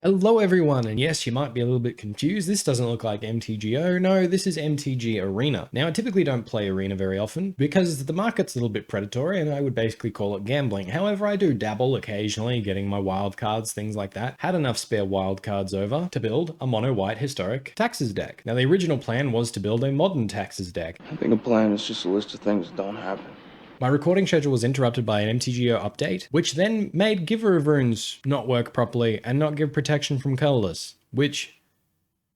Hello everyone, and yes, you might be a little bit confused. This doesn't look like MTGO. No, this is MTG Arena. Now, I typically don't play Arena very often because the market's a little bit predatory and I would basically call it gambling. However, I do dabble occasionally, getting my wildcards, things like that. Had enough spare wildcards over to build a mono-white historic taxes deck. Now, the original plan was to build a modern taxes deck. I think a plan is just a list of things that don't happen. My recording schedule was interrupted by an MTGO update, which then made Giver of Runes not work properly and not give protection from colorless, which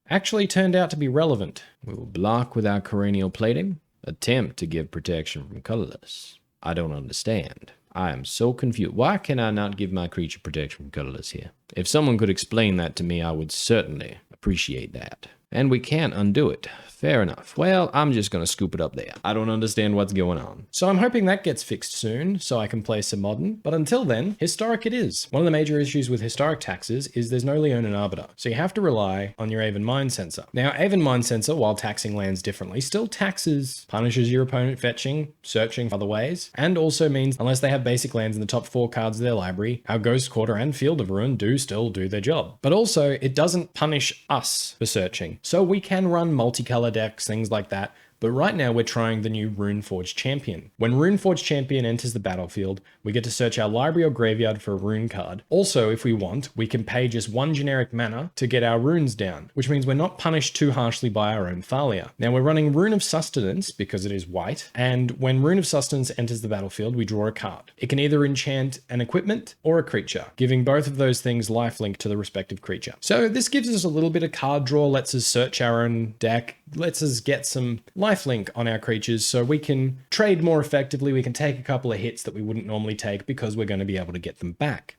actually turned out to be relevant. We will block with our coronial plating, attempt to give protection from colorless. I don't understand. I am so confused. Why can I not give my creature protection from colorless here? If someone could explain that to me, I would certainly appreciate that. And we can't undo it. Fair enough. Well, I'm just going to scoop it up there. I don't understand what's going on. So I'm hoping that gets fixed soon so I can play some modern. But until then, historic it is. One of the major issues with historic taxes is there's no Leonin Arbiter. So you have to rely on your Aven Mind Sensor. Now, Aven Mind Sensor, while taxing lands differently, still punishes your opponent fetching, searching for other ways, and also means unless they have basic lands in the top 4 cards of their library, our Ghost Quarter and Field of Ruin do still do their job. But also, it doesn't punish us for searching. So we can run multicolor decks, things like that. But right now we're trying the new Runeforge Champion. When Runeforge Champion enters the battlefield, we get to search our library or graveyard for a rune card. Also, if we want, we can pay just 1 generic mana to get our runes down, which means we're not punished too harshly by our own Thalia. Now we're running Rune of Sustenance because it is white, and when Rune of Sustenance enters the battlefield, we draw a card. It can either enchant an equipment or a creature, giving both of those things lifelink to the respective creature. So this gives us a little bit of card draw, lets us search our own deck, lets us get some lifelink on our creatures so we can trade more effectively. We can take a couple of hits that we wouldn't normally take because we're going to be able to get them back.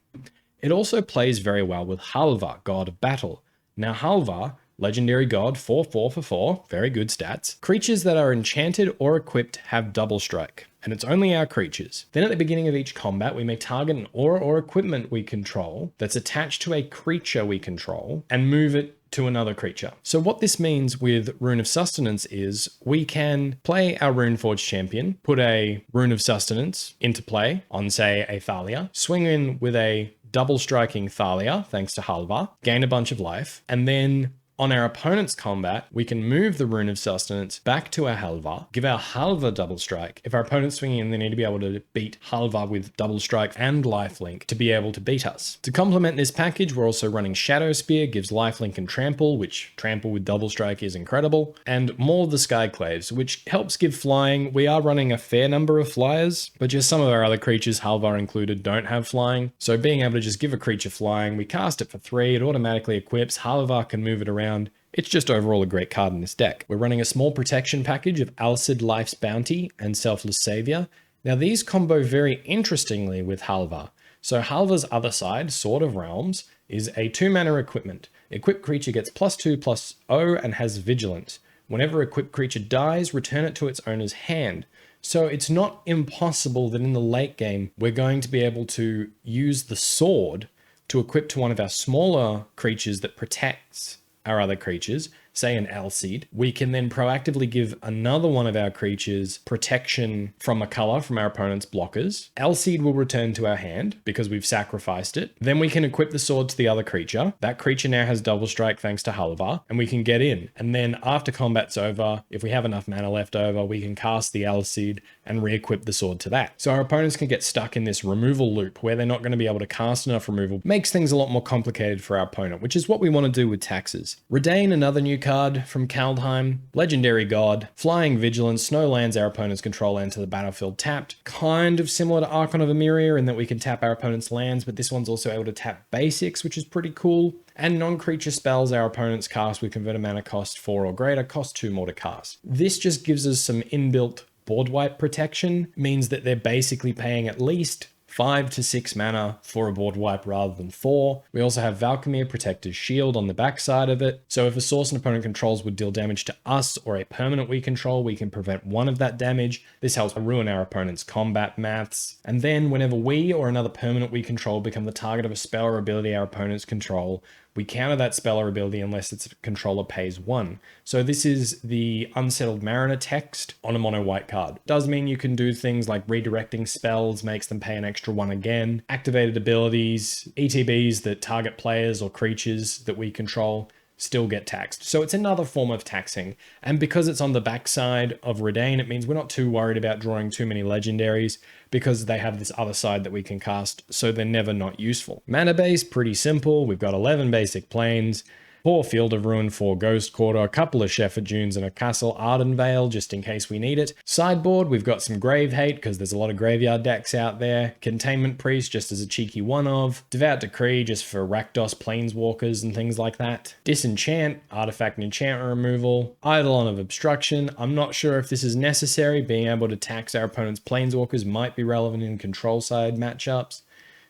It also plays very well with Halvar, God of Battle. Now Halvar, legendary god, 4/4 for 4, very good stats. Creatures that are enchanted or equipped have double strike, and it's only our creatures. Then at the beginning of each combat, we may target an aura or equipment we control that's attached to a creature we control and move it to another creature. So what this means with Rune of Sustenance is we can play our Runeforge Champion, put a Rune of Sustenance into play on, say, a Thalia, swing in with a double striking Thalia, thanks to Halvar, gain a bunch of life, and then on our opponent's combat, we can move the Rune of Sustenance back to our Halvar, give our Halvar double strike. If our opponent's swinging in, they need to be able to beat Halvar with double strike and lifelink to be able to beat us. To complement this package, we're also running Shadow Spear, gives lifelink and trample, which trample with double strike is incredible, and more of the Skyclaves, which helps give flying. We are running a fair number of flyers, but just some of our other creatures, Halvar included, don't have flying. So being able to just give a creature flying, we cast it for 3, it automatically equips, Halvar can move it around. It's just overall a great card in this deck. We're running a small protection package of Alcid Life's Bounty and Selfless Savior. Now these combo very interestingly with Halvar. So Halvar's other side, Sword of Realms, is a 2-mana equipment. Equipped creature gets +2/+0 and has Vigilance. Whenever equipped creature dies, return it to its owner's hand. So it's not impossible that in the late game, we're going to be able to use the sword to equip to one of our smaller creatures that protects our other creatures, say an Alcid. We can then proactively give another one of our creatures protection from a color from our opponent's blockers. Alcid will return to our hand because we've sacrificed it. Then we can equip the sword to the other creature. That creature now has double strike thanks to Halvar, and we can get in. And then after combat's over, if we have enough mana left over, we can cast the Alcid and re-equip the sword to that. So our opponents can get stuck in this removal loop where they're not going to be able to cast enough removal. Makes things a lot more complicated for our opponent, which is what we want to do with taxes. Reidane, another new card from Kaldheim, legendary god, flying vigilance, no lands our opponents control enter the battlefield tapped. Kind of similar to Archon of Emeria in that we can tap our opponent's lands, but this one's also able to tap basics, which is pretty cool. And non-creature spells our opponents cast with converted mana cost 4 or greater, cost 2 more to cast. This just gives us some inbuilt board wipe protection, means that they're basically paying at least 5 to 6 mana for a board wipe rather than 4. We also have Valkymir, Protector's Shield on the backside of it. So if a source an opponent controls would deal damage to us or a permanent we control, we can prevent one of that damage. This helps ruin our opponent's combat maths. And then whenever we or another permanent we control become the target of a spell or ability our opponents control, We counter that speller ability unless its controller pays 1. So this is the Unsettled Mariner text on a mono white card. Does mean you can do things like redirecting spells, makes them pay an extra 1 again, activated abilities, ETBs that target players or creatures that we control still get taxed. So it's another form of taxing. And because it's on the backside of Reidane, it means we're not too worried about drawing too many legendaries because they have this other side that we can cast, so they're never not useful. Mana base, pretty simple. We've got 11 basic planes, 4 Field of Ruin, 4 Ghost Quarter, a couple of Shepherd Dunes, and a Castle Ardenvale, just in case we need it. Sideboard, we've got some Grave Hate, because there's a lot of graveyard decks out there. Containment Priest, just as a cheeky one-of. Devout Decree, just for Rakdos Planeswalkers and things like that. Disenchant, Artifact and Enchantment Removal. Eidolon of Obstruction. I'm not sure if this is necessary. Being able to tax our opponent's Planeswalkers might be relevant in control side matchups.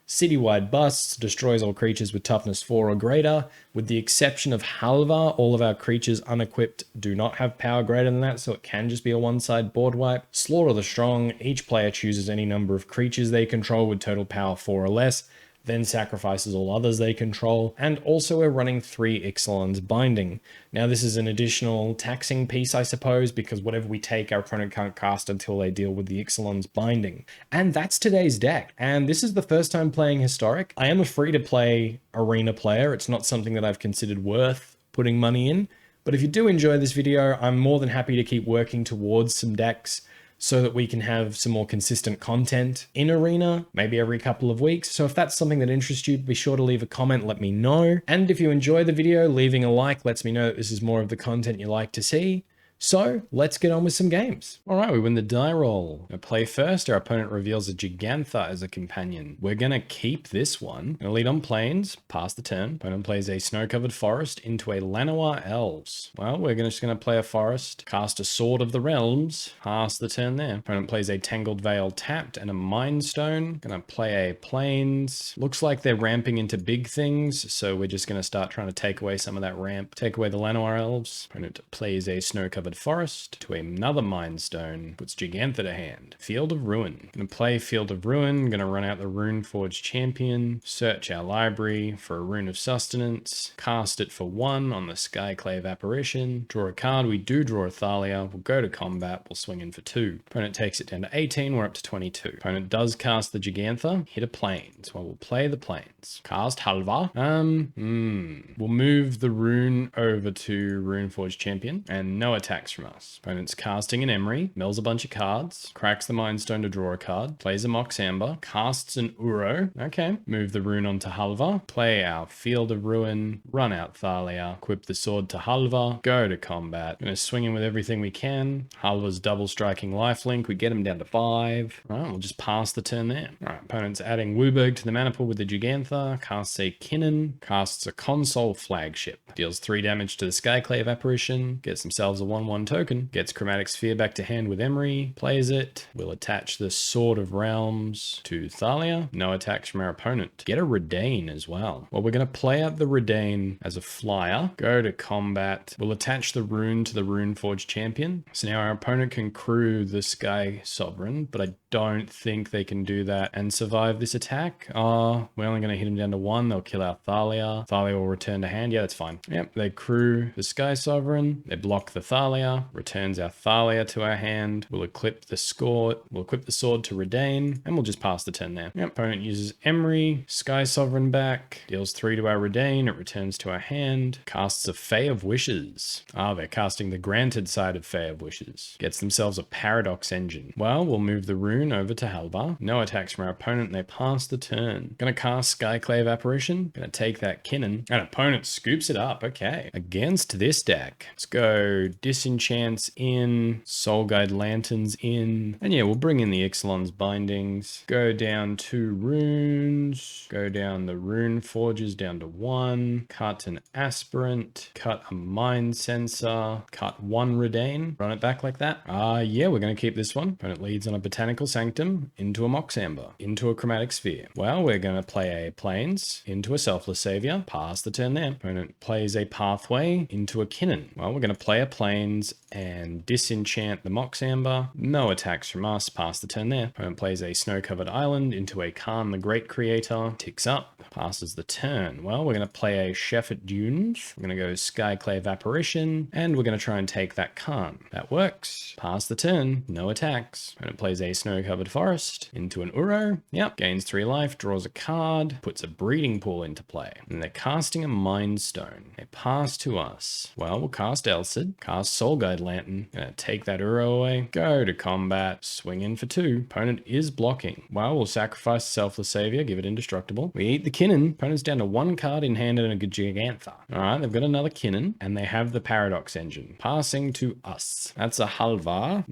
Citywide Busts, destroys all creatures with toughness 4 or greater. With the exception of Halvar, all of our creatures unequipped do not have power greater than that, so it can just be a one-side board wipe. Slaughter the Strong, each player chooses any number of creatures they control with total power 4 or less, then sacrifices all others they control, and also we're running 3 Ixalan's Binding. Now this is an additional taxing piece, I suppose, because whatever we take, our opponent can't cast until they deal with the Ixalan's Binding. And that's today's deck, and this is the first time playing Historic. I am a free-to-play arena player. It's not something that I've considered worth putting money in, but if you do enjoy this video, I'm more than happy to keep working towards some decks so that we can have some more consistent content in Arena, maybe every couple of weeks. So if that's something that interests you, be sure to leave a comment, let me know. And if you enjoy the video, leaving a like lets me know that this is more of the content you like to see. So let's get on with some games. All right, we win the die roll. Gonna play first. Our opponent reveals a Gigantha as a companion. We're gonna keep this one. Gonna lead on plains, pass the turn. Opponent plays a snow-covered forest into a Llanowar Elves. Well, we're just gonna play a forest, cast a Sword of the Realms, pass the turn there. Opponent plays a Tangled Veil tapped and a Mind Stone. Gonna play a plains. Looks like they're ramping into big things, so we're just gonna start trying to take away some of that ramp. Take away the Llanowar Elves. Opponent plays a snow-covered forest to another Mind Stone, puts Gigantha to hand. Field of Ruin. Gonna play Field of Ruin, gonna run out the Rune Forged Champion, search our library for a Rune of Sustenance, cast it for 1 on the Skyclave Apparition, draw a card. We do draw a Thalia, we'll go to combat, we'll swing in for 2. Opponent takes it down to 18, we're up to 22. Opponent does cast the Gigantha, hit a plains. Well, we'll play the plains. Cast Halvar. We'll move the rune over to Rune Forged Champion, and no attack from us. Opponent's casting an Emery, mills a bunch of cards, cracks the Mind Stone to draw a card, plays a Mox Amber, casts an Uro. Okay, move the rune onto Halvar, play our Field of Ruin, run out Thalia, equip the sword to Halvar, go to combat. Gonna swing in with everything we can. Halvar's double striking lifelink, we get him down to 5. All right, we'll just pass the turn there. All right, opponent's adding Wooburg to the mana pool with the Gigantha, casts a Kinnan, casts a Console Flagship, deals 3 damage to the Skyclave Apparition, gets themselves a 1/1 token, gets Chromatic Sphere back to hand with Emery, plays it, will attach the Sword of Realms to Thalia, no attacks from our opponent. Get a Reidane as well. Well, we're going to play out the Reidane as a flyer, go to combat, we'll attach the rune to the Rune Forged Champion. So now our opponent can crew the Sky Sovereign, but I don't think they can do that and survive this attack. We're only going to hit him down to 1, they'll kill our Thalia. Thalia will return to hand, yeah, that's fine. Yep, they crew the Sky Sovereign, they block the Thalia, returns our Thalia to our hand, we'll equip the sword to Reidane, and we'll just pass the turn there. Yep, opponent uses Emery, Sky Sovereign back, deals 3 to our Reidane, it returns to our hand, casts a Fey of Wishes. They're casting the granted side of Fey of Wishes. Gets themselves a Paradox Engine. Well, we'll move the rune over to Halvar. No attacks from our opponent, and they pass the turn. Gonna cast Skyclave Apparition, gonna take that Kinnan, and opponent scoops it up, okay. Against this deck, let's go Disenchants in, Soul Guide Lanterns in, and yeah, we'll bring in the Ixalan's Bindings, go down 2 runes, go down the Rune Forges down to 1, cut an Aspirant, cut a Mind Sensor, cut 1 Reidane, run it back like that. Yeah, we're going to keep this one. Opponent leads on a Botanical Sanctum, into a Mox Amber, into a Chromatic Sphere. Well, we're going to play a Plains, into a Selfless Savior, pass the turn there. Opponent plays a Pathway, into a Kinnan. Well, we're going to play a Plains, plains and disenchant the Mox Amber. No attacks from us. Pass the turn there. Opponent plays a snow-covered island into a Khan the Great Creator. Ticks up. Passes the turn. Well, we're going to play a Shepherd Dunes. We're going to go Skyclave Apparition, and we're going to try and take that Khan. That works. Pass the turn. No attacks. Opponent plays a snow-covered forest into an Uro. Yep. Gains 3 life, draws a card, puts a breeding pool into play. And they're casting a Mind Stone. They pass to us. Well, we'll cast Elcid, cast Soul Guide Lantern, gonna take that Uro away, go to combat, swing in for 2. Opponent is blocking. Well, we'll sacrifice Selfless Savior, give it indestructible. We eat the Kinnan. Opponent's down to 1 card in hand and a Gigantha. Alright, they've got another Kinnan, and they have the Paradox Engine. Passing to us. That's a Halvar.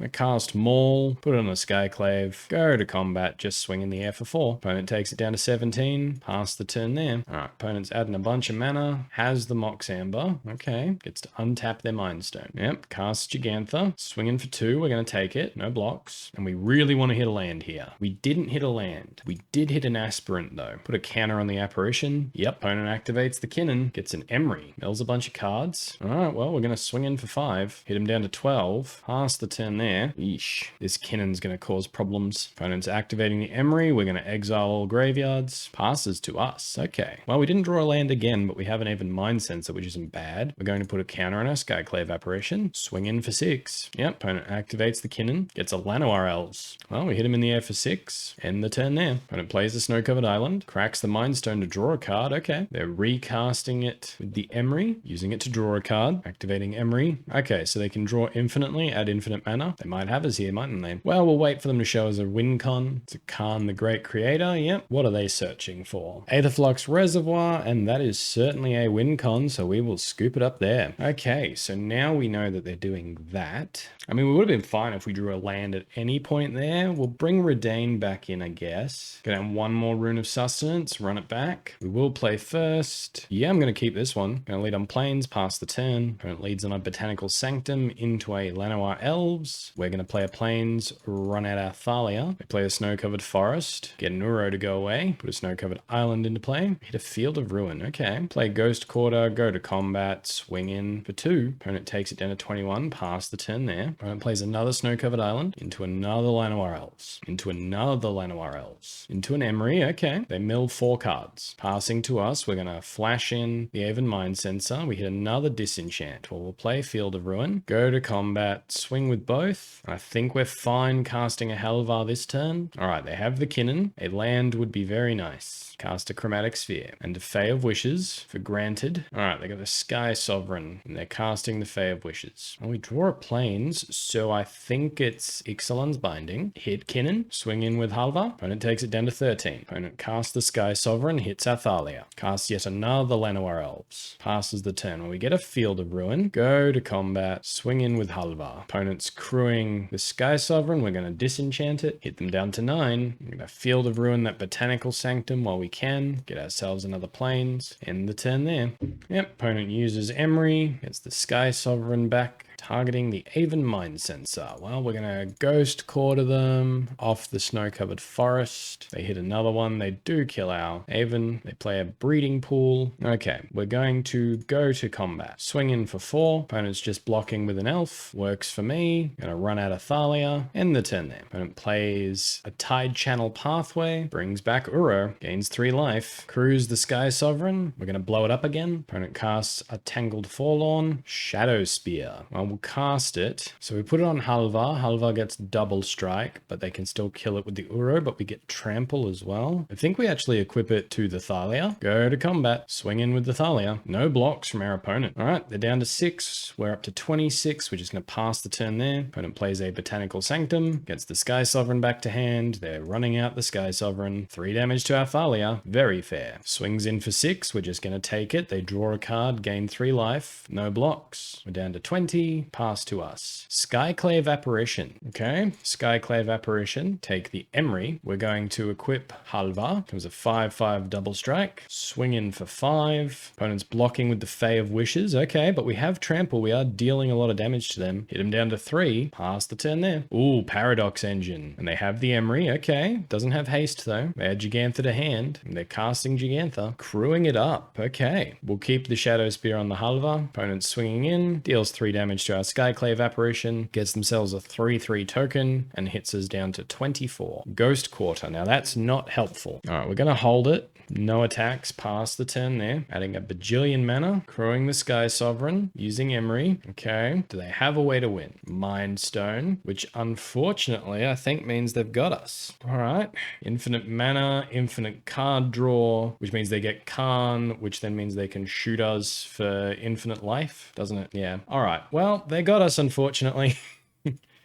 I cast Maul, put it on a Skyclave, go to combat, just swing in the air for 4. Opponent takes it down to 17, pass the turn there. Alright, opponent's adding a bunch of mana, has the Mox Amber, okay, gets to untap their Mind Stone. Yep, cast Gigantha, swinging for 2, we're going to take it, no blocks, and we really want to hit a land here. We didn't hit a land. We did hit an Aspirant though. Put a counter on the Apparition. Yep, opponent activates the Kinnan, gets an Emery, mills a bunch of cards. Alright, well, we're going to swing in for 5, hit him down to 12, pass the turn there. Eesh, this Kinnan's going to cause problems. Opponent's activating the Emery, we're going to exile all graveyards. Passes to us. Okay. Well, we didn't draw a land again, but we have an even Mind Sensor, which isn't bad. We're going to put a counter on our Skyclave Apparition. Swing in for 6. Yep. Opponent activates the Kinnan. Gets a Llanowar Elves. Well, we hit him in the air for 6. End the turn there. Opponent plays the Snow-Covered Island. Cracks the Mind Stone to draw a card. Okay. They're recasting it with the Emery. Using it to draw a card. Activating Emery. Okay, so they can draw infinitely, add infinite mana. They might have us here, mightn't they? Well, we'll wait for them to show us a win con. It's a Khan the Great Creator. Yep. What are they searching for? Aetherflux Reservoir, and that is certainly a win con, so we will scoop it up there. Okay, so now we know that they're doing that. I mean, we would have been fine if we drew a land at any point there. We'll bring Reidane back in, I guess. Go down 1 more Rune of Sustenance, run it back. We will play first. Yeah, I'm going to keep this one. Going to lead on Plains, pass the turn. Opponent leads on a Botanical Sanctum into a Llanowar Elves. We're going to play a Plains, run out our Thalia. We play a Snow-Covered Forest, get an Uro to go away, put a Snow-Covered Island into play, hit a Field of Ruin. Okay. Play Ghost Quarter, go to combat, swing in for 2. Opponent takes it down to 21, pass the turn there. Opponent plays another Snow-Covered Island into another Llanowar Elves, into another Llanowar Elves, into an Emery. Okay. They mill 4 cards. Passing to us, we're going to flash in the Aven Mind Sensor. We hit another Disenchant. Well, we'll play Field of Ruin, go to combat, swing with both. I think we're fine casting a Halvar this turn. All right, they have the Kinnan. A land would be very nice. Cast a Chromatic Sphere and a Fae of Wishes for granted. All right, they got the Sky Sovereign and they're casting the Fae of Wishes. Well, we draw a Plains, so I think it's Ixalan's Binding. Hit Kinnan, swing in with Halvar. Opponent takes it down to 13. Opponent casts the Sky Sovereign, hits Athalia. Casts yet another Llanowar Elves. Passes the turn. When we get a Field of Ruin, go to combat, swing in with Halvar. Opponent's crewing the Sky Sovereign. We're going to disenchant it, hit them down to 9. We're going to Field of Ruin that Botanical Sanctum while we can. Get ourselves another Plains. End the turn there. Yep, opponent uses Emery, gets the Sky Sovereign back, targeting the Aven Mind Sensor. Well, we're going to Ghost Quarter them off the Snow-Covered Forest. They hit another one. They do kill our Aven. They play a Breeding Pool. Okay, we're going to go to combat. Swing in for 4. Opponent's just blocking with an Elf. Works for me. Going to run out of Thalia. End the turn there. Opponent plays a Tide Channel Pathway. Brings back Uro. Gains 3 life. Crews the Sky Sovereign. We're going to blow it up again. Opponent casts a Tangled Forlorn. Shadow Spear. Well, we'll cast it. So we put it on Halvar. Halvar gets double strike, but they can still kill it with the Uro, but we get trample as well. I think we actually equip it to the Thalia. Go to combat. Swing in with the Thalia. No blocks from our opponent. All right, they're down to 6. We're up to 26. We're just going to pass the turn there. Opponent plays a Botanical Sanctum. Gets the Sky Sovereign back to hand. They're running out the Sky Sovereign. 3 damage to our Thalia. Very fair. Swings in for 6. We're just going to take it. They draw a card, gain 3 life. No blocks. We're down to 20. Pass to us. Skyclave Apparition. Okay. Skyclave Apparition. Take the Emery. We're going to equip Halvar. Comes a 5/5 double strike. Swing in for 5. Opponent's blocking with the Fae of Wishes. Okay, but we have trample. We are dealing a lot of damage to them. Hit him down to 3. Pass the turn there. Ooh, Paradox Engine. And they have the Emery. Okay. Doesn't have haste though. They had Gigantha to hand. And they're casting Gigantha. Crewing it up. Okay. We'll keep the Shadow Spear on the Halvar. Opponent's swinging in. Deals 3 damage to to our Skyclave Apparition, gets themselves a 3/3 token, and hits us down to 24. Ghost Quarter. Now that's not helpful. All right, we're going to hold it. No attacks past the turn there. Adding a bajillion mana. Crowing the Sky Sovereign. Using Emery. Okay. Do they have a way to win? Mind Stone, which unfortunately I think means they've got us. All right. Infinite mana, infinite card draw, which means they get Karn, which then means they can shoot us for infinite life, doesn't it? Yeah. All right. Well, they got us, unfortunately.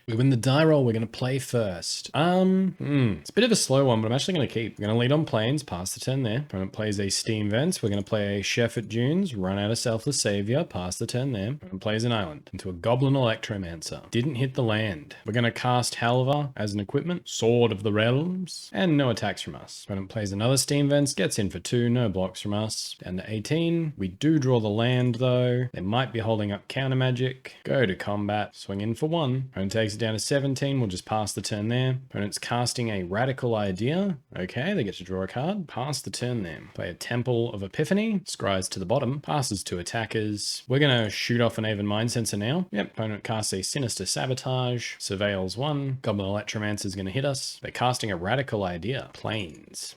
We win the die roll. We're going to play first. It's a bit of a slow one, but I'm actually going to keep. We're going to lead on planes, pass the turn there. Opponent plays a Steam Vents. We're going to play a Chef at Dunes, run out a Selfless Savior, pass the turn there. Opponent plays an island into a Goblin Electromancer. Didn't hit the land. We're going to cast Halvar as an equipment, Sword of the Realms, and no attacks from us. Opponent plays another Steam Vents, gets in for 2, no blocks from us. Down to 18. We do draw the land though. They might be holding up counter magic. Go to combat, swing in for 1. Opponent takes down to 17. We'll just pass the turn there. Opponent's casting a Radical Idea. Okay, they get to draw a card. Pass the turn there. Play a Temple of Epiphany. Scries to the bottom. Passes to attackers. We're going to shoot off an Aven Mind Sensor now. Yep, opponent casts a Sinister Sabotage. Surveils 1. Goblin Electromancer is going to hit us. They're casting a Radical Idea. Planes.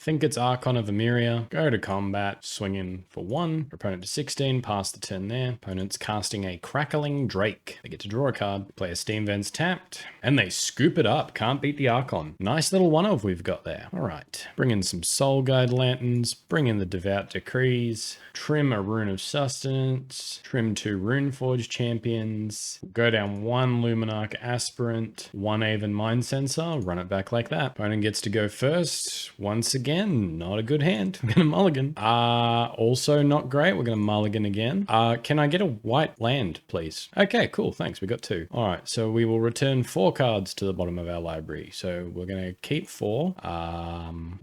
Think it's Archon of Emeria. Go to combat. Swing in for 1. Opponent to 16. Pass the turn there. Opponent's casting a Crackling Drake. They get to draw a card. Play a Steam Vents tapped, and they scoop it up. Can't beat the Archon. Nice little one-of we've got there. All right. Bring in some Soul Guide Lanterns. Bring in the Devout Decrees. Trim a Rune of Sustenance. Trim 2 Runeforge Champions. Go down 1 Luminarch Aspirant. 1 Aven Mind Sensor. Run it back like that. Opponent gets to go first. Once again, not a good hand. I'm going to mulligan. Also not great. We're going to mulligan again. Can I get a white land, please? Okay, cool. Thanks. We got 2. All right. So we will return 4 cards to the bottom of our library. So we're going to keep 4.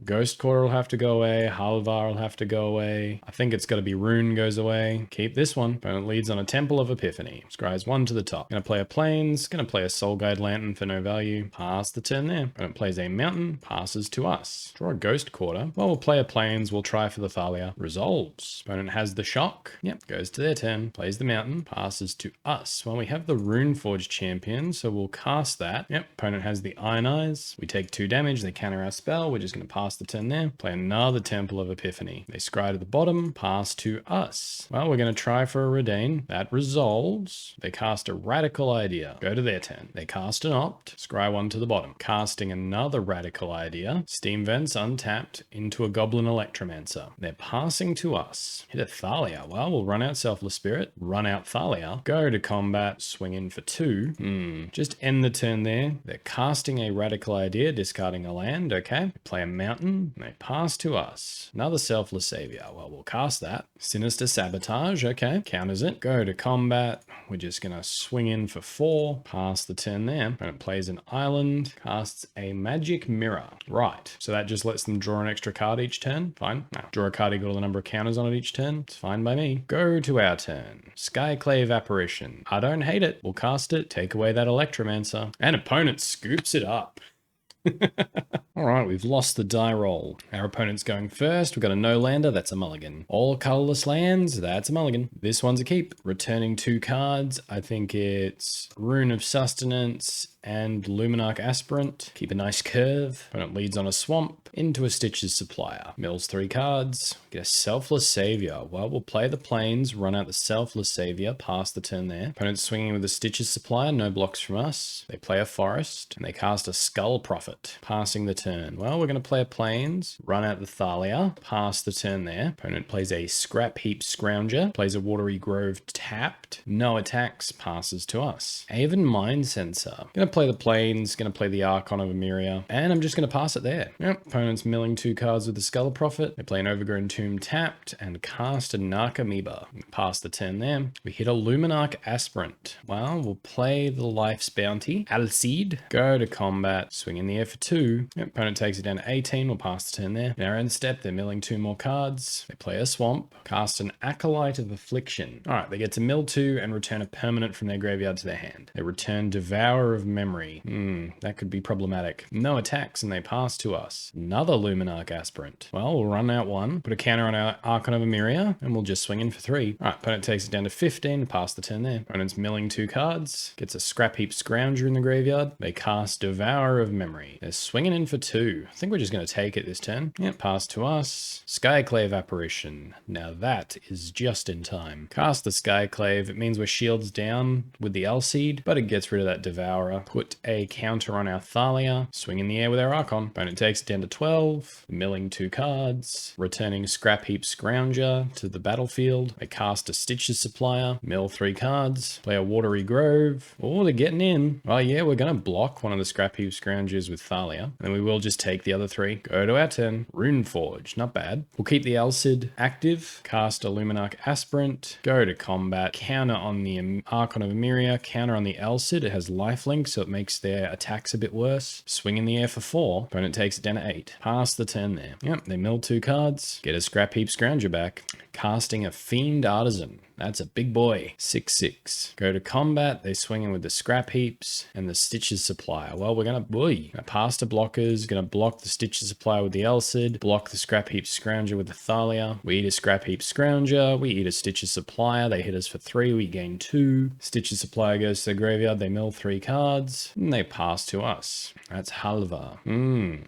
Ghost Quarter will have to go away. Halvar will have to go away. I think it's got to be Rune goes away. Keep this one. Opponent leads on a Temple of Epiphany. Scries 1 to the top. Going to play a Plains. Going to play a Soul Guide Lantern for no value. Pass the turn there. Opponent plays a Mountain. Passes to us. Draw a Ghost Quarter. Well, we'll play a Plains. We'll try for the Thalia. Resolves. Opponent has the Shock. Yep. Goes to their turn. Plays the Mountain. Passes to us. Well, we have the Runeforge Champion, so we'll cast that. Yep. Opponent has the Iron Eyes. We take 2 damage. They counter our spell. We're just going to pass the turn there. Play another Temple of Epiphany. They scry to the bottom. Pass to us. Well, we're going to try for a Reidane. That resolves. They cast a Radical Idea. Go to their turn. They cast an Opt. Scry 1 to the bottom. Casting another Radical Idea. Steam Vents untapped into a Goblin Electromancer. They're passing to us. Hit a Thalia. Well, we'll run out Selfless Spirit. Run out Thalia. Go to combat. Swing in for 2. Just end the turn there. They're casting a Radical Idea. Discarding a land. Okay. Play a Mountain. They pass to us. Another Selfless Savior. Well, we'll cast that. Sinister Sabotage. Okay. Counters it. Go to combat. We're just going to swing in for 4. Pass the turn there. Opponent plays an island. Casts a Magic Mirror. Right. So that just lets them draw an extra card each turn. Fine. No. Draw a card equal to the number of counters on it each turn. It's fine by me. Go to our turn. Skyclave Apparition. I don't hate it. We'll cast it. Take away that Electromancer. And opponent scoops it up. All right, we've lost the die roll. Our opponent's going first. We've got a no lander. That's a mulligan. All colorless lands. That's a mulligan. This one's a keep. Returning 2 cards. I think it's Rune of Sustenance and Luminarch Aspirant. Keep a nice curve. Opponent leads on a swamp into a Stitches Supplier. Mills 3 cards. Get a Selfless Savior. Well, we'll play the Plains, run out the Selfless Savior, pass the turn there. Opponent's swinging with a Stitches Supplier, no blocks from us. They play a Forest, and they cast a Skull Prophet, passing the turn. Well, we're going to play a Plains, run out the Thalia, pass the turn there. Opponent plays a Scrap Heap Scrounger, plays a Watery Grove tapped, no attacks, passes to us. Aven Mind Sensor. Going to play the Plains, going to play the Archon of Emeria, and I'm just going to pass it there. Yep, opponent's milling 2 cards with the Skull Prophet. They play an Overgrown Tomb tapped and cast a Narcomoeba. Pass the turn there. We hit a Luminarch Aspirant. Well, we'll play the Life's Bounty. Alcide. Go to combat. Swing in the air for 2. Yep, opponent takes it down to 18. We'll pass the turn there. In our end step, they're milling 2 more cards. They play a Swamp. Cast an Acolyte of Affliction. All right, they get to mill 2 and return a permanent from their graveyard to their hand. They return Devourer of Memory Memory. That could be problematic. No attacks and they pass to us. Another Luminarch Aspirant. Well, we'll run out one, put a counter on our Archon of Emeria, and we'll just swing in for 3. All right, opponent takes it down to 15, pass the turn there. Opponent's milling 2 cards, gets a Scrap Heap Scrounger in the graveyard. They cast Devourer of Memory. They're swinging in for 2. I think we're just going to take it this turn. Yep, pass to us. Skyclave Apparition. Now that is just in time. Cast the Skyclave. It means we're shields down with the L-Seed, but it gets rid of that Devourer. Put a counter on our Thalia. Swing in the air with our Archon. Opponent takes it down to 12. Milling 2 cards. Returning Scrap Heap Scrounger to the battlefield. They cast a Stitches Supplier. Mill 3 cards. Play a Watery Grove. Oh, they're getting in. Oh yeah, we're going to block one of the Scrap Heap Scroungers with Thalia. And we will just take the other 3. Go to our turn. Runeforge. Not bad. We'll keep the Elcid active. Cast a Luminarch Aspirant. Go to combat. Counter on the Archon of Emeria. Counter on the Elcid. It has lifelink, so it makes their attacks a bit worse. Swing in the air for 4. Opponent takes it down to 8. Pass the turn there. Yep, they mill 2 cards. Get a Scrap Heap Scrounger back. Casting a Fiend Artisan. That's a big boy. 6/6. Go to combat. They swing in with the Scrap Heaps and the Stitches Supplier. Well, we're gonna pass to blockers. Gonna block the Stitches Supplier with the Elcid. Block the Scrap Heap Scrounger with the Thalia. We eat a Scrap Heap Scrounger. We eat a Stitches Supplier. They hit us for 3. We gain 2. Stitches Supplier goes to the graveyard. They mill 3 cards. And they pass to us. That's Halvar.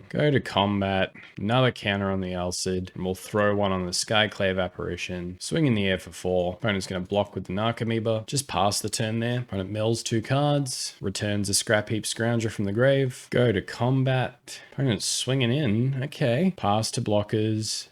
Go to combat. Another counter on the Elcid. And we'll throw one on the Skyclave Apparition. Swing in the air for 4. Opponent's going to block with the Narcomoeba. Just pass the turn there. Opponent mills 2 cards. Returns a Scrap Heap Scrounger from the grave. Go to combat. Opponent's swinging in. Okay. Pass to blockers.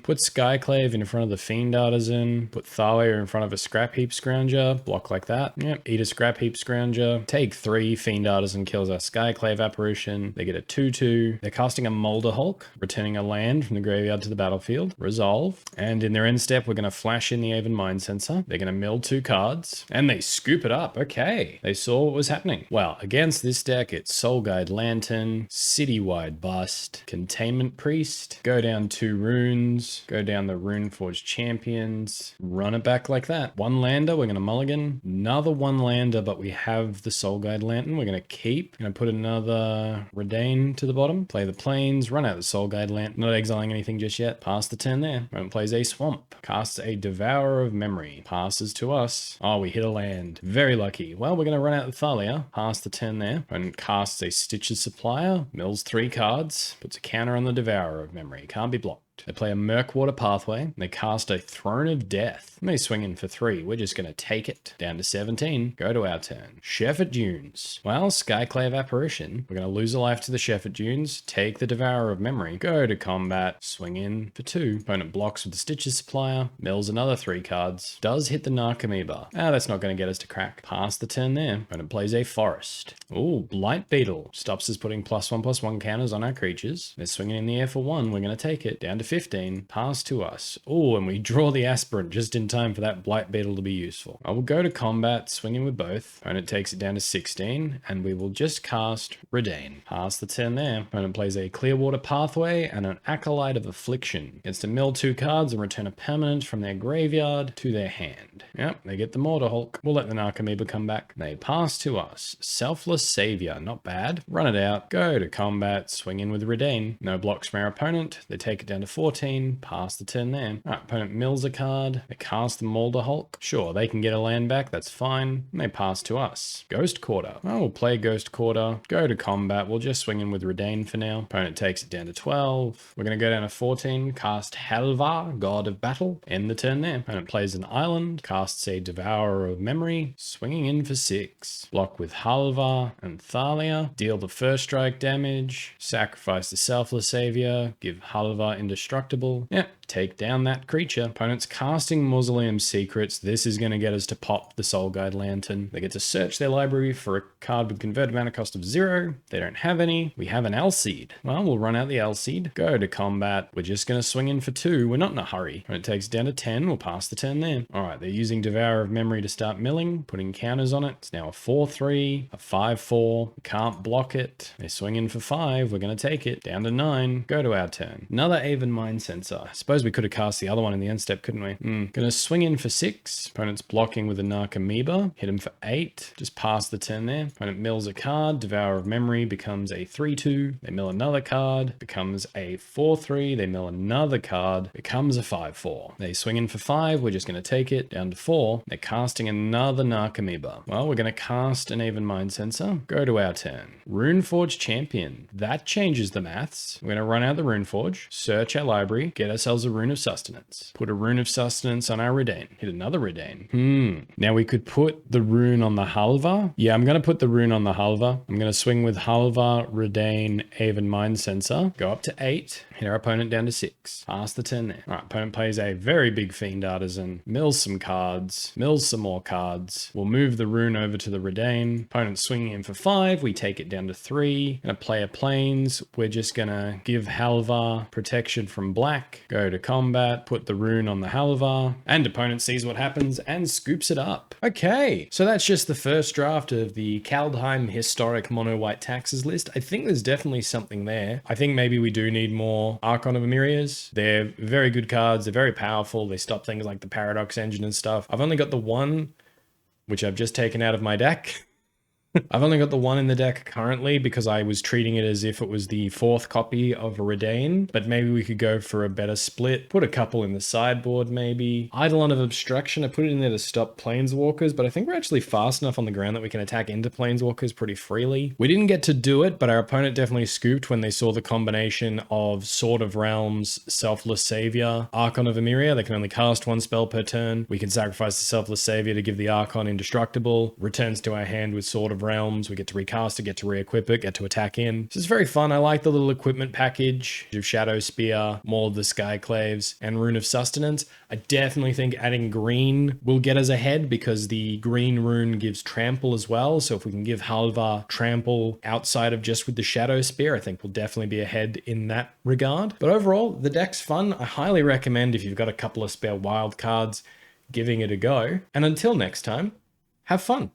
Put Skyclave in front of the Fiend Artisan. Put Thalia in front of a Scrap Heap Scrounger. Block like that. Yep. Eat a Scrap Heap Scrounger. Take 3. Fiend Artisan kills our Skyclave Apparition. They get a 2/2. They're casting a Molder Hulk, returning a land from the graveyard to the battlefield. Resolve. And in their end step, we're going to flash in the Aven Mind Sensor. They're going to mill 2 cards. And they scoop it up. Okay. They saw what was happening. Well, against this deck, it's Soul Guide Lantern, Citywide Bust, Containment Priest, go down 2 runes, go down the Runeforge Champions, run it back like that. 1 lander, we're going to mulligan. Another 1 lander, but we have the Soul Guide Lantern. We're going to keep. Going to put another Reidane to the bottom. Play the Plains, run out the Soul Guide Lantern. Not exiling anything just yet. Pass the turn there. Opponent plays a Swamp. Casts a Devourer of Memory. Passes to us. Oh, we hit a land. Very lucky. Well, we're going to run out the Thalia. Pass the turn there. Opponent casts a Stitches Supplier. Mills 3 cards. Puts a counter on the Devourer of Memory. Can't be blocked. They play a Murkwater Pathway. They cast a Throne of Death. And they swing in for 3. We're just going to take it. Down to 17. Go to our turn. Shepherd Dunes. Well, Skyclave Apparition. We're going to lose a life to the Shepherd Dunes. Take the Devourer of Memory. Go to combat. Swing in for 2. Opponent blocks with the Stitches Supplier. Mills another 3 cards. Does hit the Narcomoeba. That's not going to get us to crack. Pass the turn there. Opponent plays a Forest. Ooh, Blight Beetle. Stops us putting +1/+1 counters on our creatures. They're swinging in the air for 1. We're going to take it. Down to 15, pass to us. Oh, and we draw the Aspirant just in time for that Blight Beetle to be useful. I will go to combat, swinging with both. Opponent takes it down to 16, and we will just cast Reidane. Pass the turn there. Opponent plays a Clearwater Pathway and an Acolyte of Affliction. Gets to mill 2 cards and return a permanent from their graveyard to their hand. Yep, they get the Mortar Hulk. We'll let the Narcomoeba come back. They pass to us. Selfless Savior, not bad. Run it out. Go to combat, swing in with Reidane. No blocks from our opponent. They take it down to 14, pass the turn there. Alright, opponent mills a card. They cast the Molder Hulk. Sure, they can get a land back, that's fine. And they pass to us. Ghost Quarter. Well, we'll play Ghost Quarter. Go to combat. We'll just swing in with Reidane for now. Opponent takes it down to 12. We're going to go down to 14, cast Halvar, God of Battle. End the turn there. Opponent plays an island, casts a Devourer of Memory, swinging in for 6. Block with Halvar and Thalia. Deal the first strike damage. Sacrifice the Selfless Savior. Give Halvar indestructible. Yep, take down that creature. Opponent's casting Mausoleum Secrets. This is going to get us to pop the Soul Guide Lantern. They get to search their library for a card with converted mana cost of 0. They don't have any. We have an L-Seed. Well, we'll run out the L-Seed. Go to combat. We're just going to swing in for 2. We're not in a hurry. Opponent takes it down to 10. We'll pass the turn there. Alright, they're using Devourer of Memory to start milling, putting counters on it. It's now a 4/3, a 5/4. We can't block it. They swing in for 5. We're going to take it. Down to 9. Go to our turn. Another Aven Mind Sensor. I suppose suppose we could have cast the other one in the end step, couldn't we? Gonna swing in for 6. Opponent's blocking with a Narcomoeba. Hit him for 8. Just pass the turn there. Opponent mills a card. Devour of Memory becomes a 3/2. They mill another card. Becomes a 4/3. They mill another card. Becomes a 5/4. They swing in for 5. We're just gonna take it down to 4. They're casting another Narcomoeba. Well, we're gonna cast an Even Mind Sensor. Go to our turn. Runeforge Champion. That changes the maths. We're gonna run out the Runeforge, search our library, get ourselves a Rune of Sustenance. Put a Rune of Sustenance on our Reidane. Hit another Reidane. Now we could put the rune on the Halvar. Yeah, I'm gonna put the rune on the Halvar. I'm gonna swing with Halvar, Reidane, Even Mind Sensor. Go up to 8. Hit our opponent down to 6. Pass the turn there. All right, opponent plays a very big Fiend Artisan. Mills some cards. Mills some more cards. We'll move the rune over to the Reidane. Opponent's swinging in for 5. We take it down to 3. Gonna play a Plains. We're just gonna give Halvar protection from black. Go to combat. Put the rune on the Halvar. And opponent sees what happens and scoops it up. Okay, so that's just the first draft of the Kaldheim Historic Mono White Taxes list. I think there's definitely something there. I think maybe we do need more Archon of Emirias. They're very good cards. They're very powerful. They stop things like the Paradox Engine and stuff. I've only got the one, which I've just taken out of my deck. I've only got the one in the deck currently because I was treating it as if it was the 4th copy of Reidane, but maybe we could go for a better split. Put a couple in the sideboard maybe. Eidolon of Obstruction, I put it in there to stop Planeswalkers, but I think we're actually fast enough on the ground that we can attack into Planeswalkers pretty freely. We didn't get to do it, but our opponent definitely scooped when they saw the combination of Sword of Realms, Selfless Savior, Archon of Emeria. They can only cast 1 spell per turn. We can sacrifice the Selfless Savior to give the Archon indestructible. Returns to our hand with Sword of Realms. We get to recast it, get to re-equip it, get to attack in. This is very fun. I like the little equipment package of Shadow Spear, more of the Skyclaves, and Rune of Sustenance. I definitely think adding green will get us ahead because the green rune gives trample as well. So if we can give Halvar trample outside of just with the Shadow Spear, I think we'll definitely be ahead in that regard. But overall, the deck's fun. I highly recommend if you've got a couple of spare wild cards, giving it a go. And until next time, have fun.